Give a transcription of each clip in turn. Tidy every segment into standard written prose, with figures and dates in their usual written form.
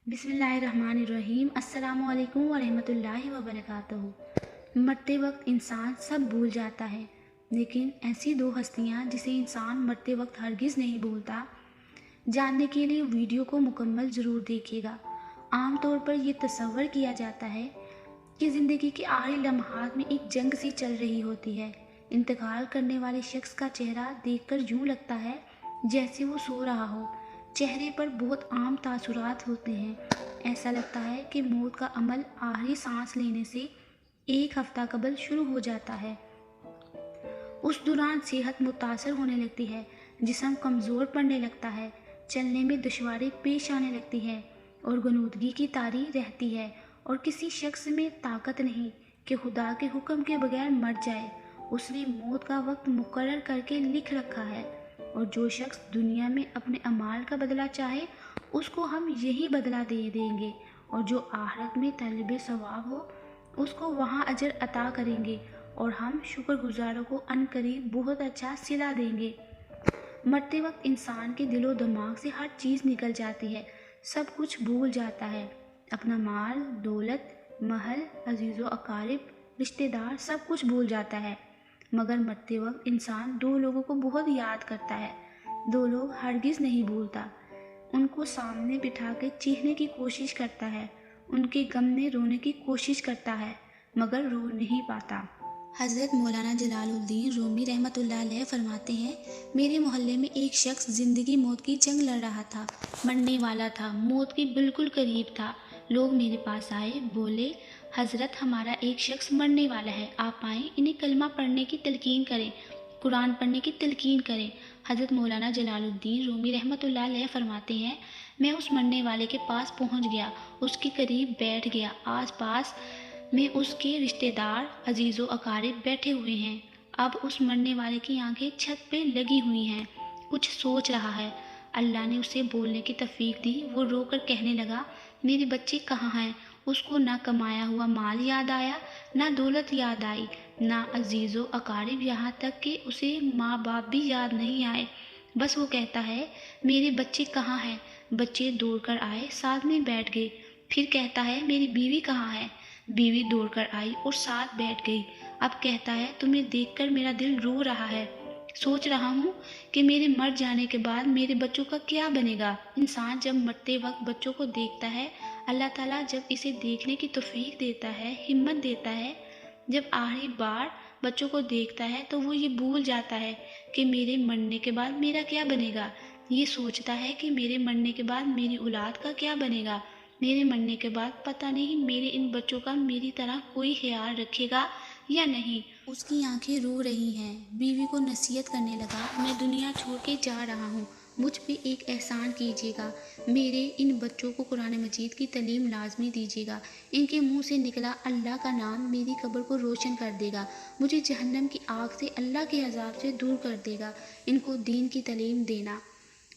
बिस्मिल्लाहिर्रहमानिर्रहीम। अस्सलामु अलैकुम वरहमतुल्लाहि वबरकातुहू। मरते वक्त इंसान सब भूल जाता है, लेकिन ऐसी दो हस्तियां जिसे इंसान मरते वक्त हरगिज़ नहीं भूलता। जानने के लिए वीडियो को मुकम्मल ज़रूर देखिएगा। आम तौर पर यह तसव्वुर किया जाता है कि ज़िंदगी के आखिरी लम्हात में एक जंग सी चल रही होती है। इंतकाल करने वाले शख्स का चेहरा देखकर यूँ लगता है जैसे वो सो रहा हो। चेहरे पर बहुत आम तासुरात होते हैं। ऐसा लगता है कि मौत का अमल आखिरी सांस लेने से एक हफ्ता कबल शुरू हो जाता है। उस दौरान सेहत मुतासर होने लगती है, जिस्म कमज़ोर पड़ने लगता है, चलने में दुश्वारी पेश आने लगती है और गनूदगी की तारी रहती है और किसी शख्स में ताकत नहीं कि खुदा के हुक्म के बगैर मर जाए। उसने मौत का वक्त मुकर्रर करके लिख रखा है और जो शख्स दुनिया में अपने अमाल का बदला चाहे उसको हम यही बदला दे देंगे, और जो आखिरत में तलब सवाब हो उसको वहाँ अजर अता करेंगे और हम शुक्रगुजारों को अनकरीब बहुत अच्छा सिला देंगे। मरते वक्त इंसान के दिलो दिमाग से हर चीज़ निकल जाती है, सब कुछ भूल जाता है। अपना माल, दौलत, महल, अजीज़ो अकारिब, रिश्तेदार सब कुछ भूल जाता है। मगर मरते वक्त इंसान दो लोगों को बहुत याद करता है। दो लोग हरगिज़ नहीं भूलता। उनको सामने बिठा के चीखने की कोशिश करता है, उनके गम में रोने की कोशिश करता है, मगर रो नहीं पाता। हज़रत मौलाना जलालुद्दीन रूमी रहमतुल्लाह अलैह फरमाते हैं, मेरे मोहल्ले में एक शख्स ज़िंदगी मौत की जंग लड़ रहा था, मरने वाला था, मौत के बिल्कुल करीब था। लोग मेरे पास आए, बोले, हज़रत हमारा एक शख्स मरने वाला है, आप आएँ, इन्हें कलमा पढ़ने की तलकीन करें, कुरान पढ़ने की तलकीन करें। हज़रत मौलाना जलालुद्दीन रूमी रहमतुल्लाह अलैह फरमाते हैं, मैं उस मरने वाले के पास पहुँच गया, उसके करीब बैठ गया। आस पास में उसके रिश्तेदार, अजीज़ो अकारिब बैठे हुए हैं। अब उस मरने वाले की आंखें छत पे लगी हुई हैं, कुछ सोच रहा है। अल्लाह ने उसे बोलने की तौफीक दी। वो रोकर कहने लगा, मेरे बच्चे कहाँ हैं? उसको ना कमाया हुआ माल याद आया, ना दौलत याद आई, ना अजीज़ो अकारिब, यहाँ तक कि उसे माँ बाप भी याद नहीं आए। बस वो कहता है, मेरे बच्चे कहाँ हैं? बच्चे दौड़ कर आए, साथ में बैठ गए। फिर कहता है, मेरी बीवी कहाँ है? बीवी दौड़कर आई और साथ बैठ गई। अब कहता है, तुम्हें देखकर मेरा दिल रो रहा है। सोच रहा हूँ कि मेरे मर जाने के बाद मेरे बच्चों का क्या बनेगा। इंसान जब मरते वक्त बच्चों को देखता है, अल्लाह ताला जब इसे देखने की तौफीक देता है, हिम्मत देता है, जब आखिरी बार बच्चों को देखता है तो वो ये भूल जाता है कि मेरे मरने के बाद मेरा क्या बनेगा। ये सोचता है कि मेरे मरने के बाद मेरी औलाद का क्या बनेगा। मेरे मरने के बाद पता नहीं मेरे इन बच्चों का मेरी तरह कोई ख्याल रखेगा या नहीं। उसकी आंखें रो रही हैं। बीवी को नसीहत करने लगा, मैं दुनिया छोड़ के जा रहा हूँ, मुझ पे एक एहसान कीजिएगा, मेरे इन बच्चों को कुरान मजीद की तालीम लाजमी दीजिएगा। इनके मुंह से निकला अल्लाह का नाम मेरी कब्र को रोशन कर देगा, मुझे जहन्नम की आग से, अल्लाह के अजाब से दूर कर देगा। इनको दीन की तालीम देना।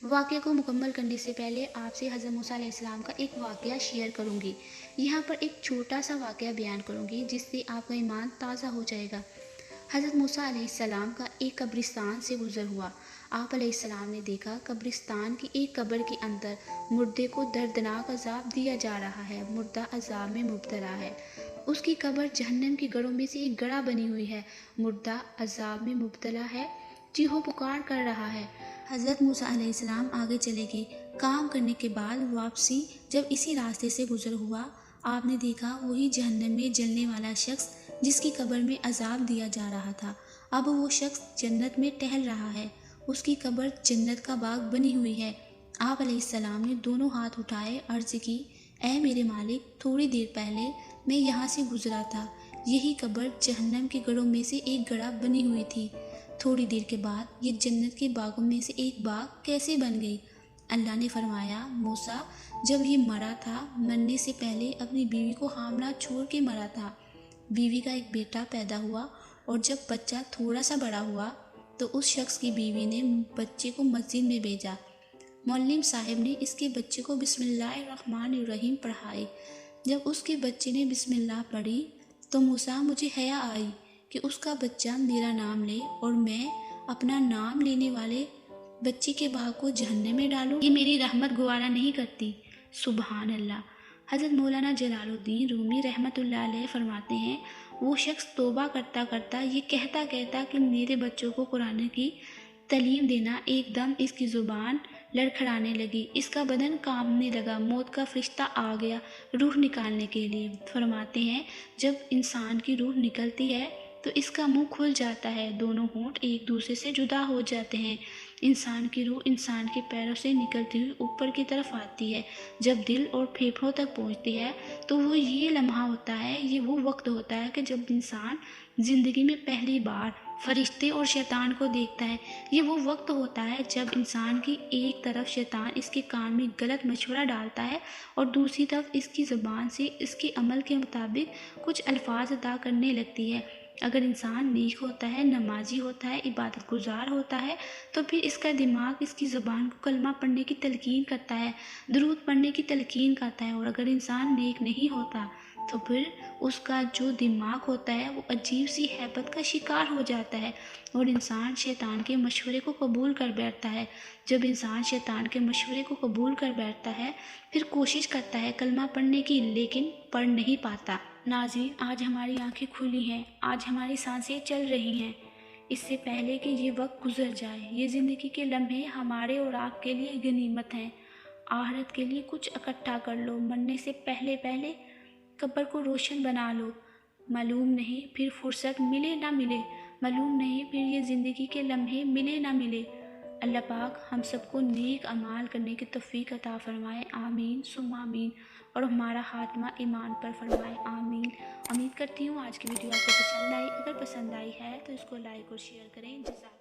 वाक़े को मुकम्मल करने से पहले आपसे हज़रत मूसा अलैहिस्सलाम का एक वाक़या शेयर करूँगी। यहाँ पर एक छोटा सा वाक़या बयान करूँगी जिससे आपका ईमान ताज़ा हो जाएगा। हज़रत मूसा अलैहिस्सलाम का एक कब्रिस्तान से गुज़र हुआ। आप अलैहिस्सलाम ने देखा कब्रिस्तान की एक कब्र के अंदर मुर्दे को दर्दनाक अजाब दिया जा रहा है। मुर्दा अजाब में मुब्तला है। उसकी कब्र जहन्नम की गढ़ों में से एक गड़ा बनी हुई है। मुर्दा अजाब में मुब्तला है, चीहो पुकार कर रहा है। हज़रत मूसा अलैहिस्सलाम आगे चले गए। काम करने के बाद वापसी जब इसी रास्ते से गुजर हुआ, आपने देखा वही जहन्नम में जलने वाला शख्स जिसकी कब्र में अजाब दिया जा रहा था, अब वो शख्स जन्नत में टहल रहा है। उसकी कब्र जन्नत का बाग बनी हुई है। आप अलैहिस्सलाम ने दोनों हाथ उठाए, अर्ज की, ऐ मेरे मालिक, थोड़ी देर पहले मैं यहाँ से गुजरा था, यही कब्र जहन्नम के गढ़ों में से एक गड़ा बनी हुई थी। थोड़ी देर के बाद ये जन्नत के बागों में से एक बाग कैसे बन गई? अल्लाह ने फरमाया, मूसा, जब ये मरा था, मरने से पहले अपनी बीवी को हामला छोड़ के मरा था। बीवी का एक बेटा पैदा हुआ और जब बच्चा थोड़ा सा बड़ा हुआ तो उस शख्स की बीवी ने बच्चे को मस्जिद में भेजा। मौलवी साहब ने इसके बच्चे को बिस्मिल्लाहिर्रहमानिर्रहीम पढ़ाई। जब उसके बच्चे ने बिस्मिल्लाह पढ़ी तो मूसा, मुझे हया आई कि उसका बच्चा मेरा नाम ले और मैं अपना नाम लेने वाले बच्चे के भाग को जहन्नम में डालूं। ये मेरी रहमत गवारा नहीं करती। سبحان اللہ۔ حضرت مولانا جلال الدین رومی رحمۃ اللہ علیہ فرماتے ہیں، وہ شخص توبہ کرتا کرتا یہ کہتا کہتا کہ میرے بچوں کو قرآن کی تعلیم دینا، ایک دم اس کی زبان لڑکھڑانے لگی، اس کا بدن کانپنے لگا، موت کا فرشتہ آ گیا روح نکالنے کے لیے۔ فرماتے ہیں جب انسان کی روح نکلتی ہے تو اس کا منہ کھل جاتا ہے، دونوں ہونٹ ایک دوسرے سے جدا ہو جاتے ہیں، انسان کی روح انسان کے پیروں سے نکلتی ہوئی اوپر کی طرف آتی ہے، جب دل اور پھیپھڑوں تک پہنچتی ہے تو وہ یہ لمحہ ہوتا ہے، یہ وہ وقت ہوتا ہے کہ جب انسان زندگی میں پہلی بار فرشتے اور شیطان کو دیکھتا ہے۔ یہ وہ وقت ہوتا ہے جب انسان کی ایک طرف شیطان اس کے کان میں غلط مشورہ ڈالتا ہے اور دوسری طرف اس کی زبان سے اس کے عمل کے مطابق کچھ الفاظ ادا کرنے لگتی ہے۔ اگر انسان نیک ہوتا ہے، نمازی ہوتا ہے، عبادت گزار ہوتا ہے تو پھر اس کا دماغ اس کی زبان کو کلمہ پڑھنے کی تلقین کرتا ہے، درود پڑھنے کی تلقین کرتا ہے، اور اگر انسان نیک نہیں ہوتا تو پھر اس کا جو دماغ ہوتا ہے وہ عجیب سی ہیبت کا شکار ہو جاتا ہے اور انسان شیطان کے مشورے کو قبول کر بیٹھتا ہے۔ جب انسان شیطان کے مشورے کو قبول کر بیٹھتا ہے پھر کوشش کرتا ہے کلمہ پڑھنے کی، لیکن پڑھ نہیں پاتا۔ ناظرین، آج ہماری آنکھیں کھلی ہیں، آج ہماری سانسیں چل رہی ہیں، اس سے پہلے کہ یہ وقت گزر جائے، یہ زندگی کے لمحے ہمارے اور آپ کے لیے غنیمت ہیں۔ آخرت کے لیے کچھ اکٹھا کر لو، مرنے سے پہلے پہلے قبر کو روشن بنا لو۔ معلوم نہیں پھر فرصت ملے نہ ملے، معلوم نہیں پھر یہ زندگی کے لمحے ملے نہ ملے۔ اللہ پاک ہم سب کو نیک اعمال کرنے کی توفیق عطا فرمائے، آمین ثم آمین، اور ہمارا خاتمہ ایمان پر فرمائے، آمین۔ امید کرتی ہوں آج کی ویڈیو آپ کو پسند آئی، اگر پسند آئی ہے تو اس کو لائک اور شیئر کریں۔ جزاک